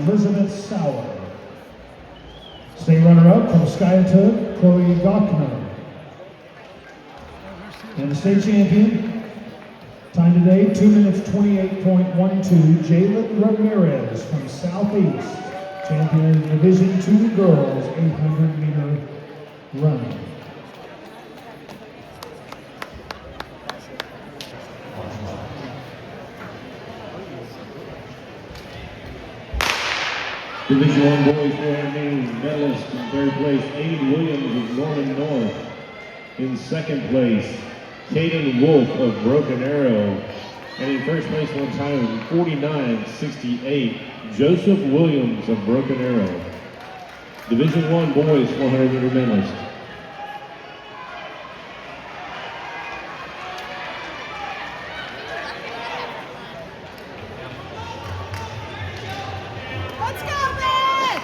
Elizabeth Sauer. State runner-up from Skiatook, Chloe Gochner. And the state champion, time today, 2 minutes 28.12, Jalen Ramirez from Southeast. Champion in Division II Girls 800-meter run. Division I Boys 400 meters medalist in third place, Aid Williams of Norman North. In second place, Caden Wolf of Broken Arrow. And in first place on time of 49.68, Joseph Williams of Broken Arrow. Division I Boys 400 meter medalist. Let's go, Ben!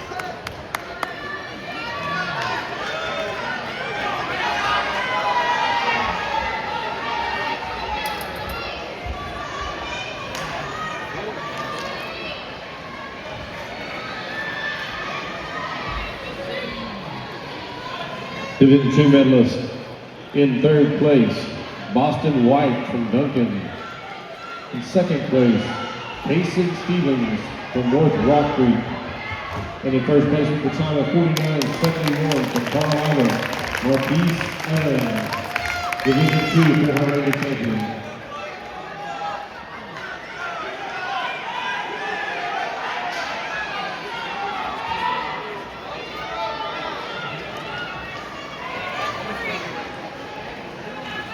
Division II medalist. In third place, Boston White from Duncan. In second place, Mason Stevens from North Rock Creek. And in first place with the time of 49.71 from Carolina, Marquise Evans, Division II 400 meter champion.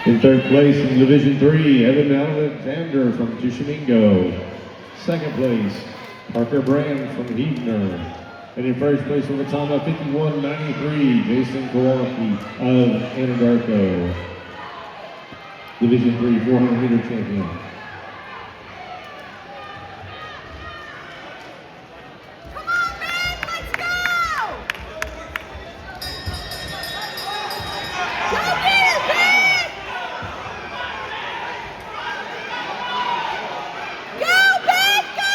In third place in Division III, Evan Alexander from Tishomingo. Second place, Parker Brand from Heavener. And in first place with a time of 51.93, Jason Kowalski of Anadarko. Division III 400 meter champion. Come on, Ben! Let's go! Go get it, Ben! Go, Ben, go!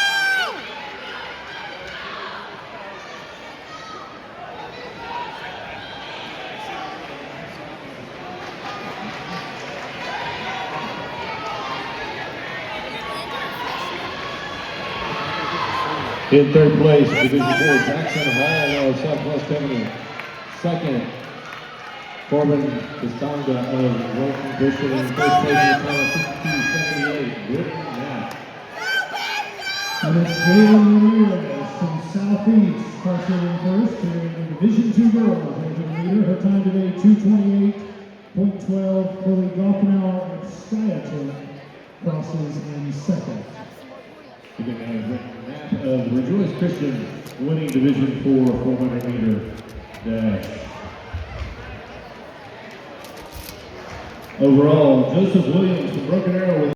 In third place, Division IV, Jackson Hall of Southwest Company. Second, Corbin Castanga of Wilton Christian. In first place, with a time of 52.78, Whitman Knapp. And it's Jalen Ramirez from Southeast, partially in first, and in Division II Girls 800-meter. Her time today, 2:28.12. Chloe Gochner of Skiatook crosses in second. You can have Whitman Knapp of Rejoice Christian winning Division IV 400 meter dash. Overall, Joseph Williams from Broken Arrow with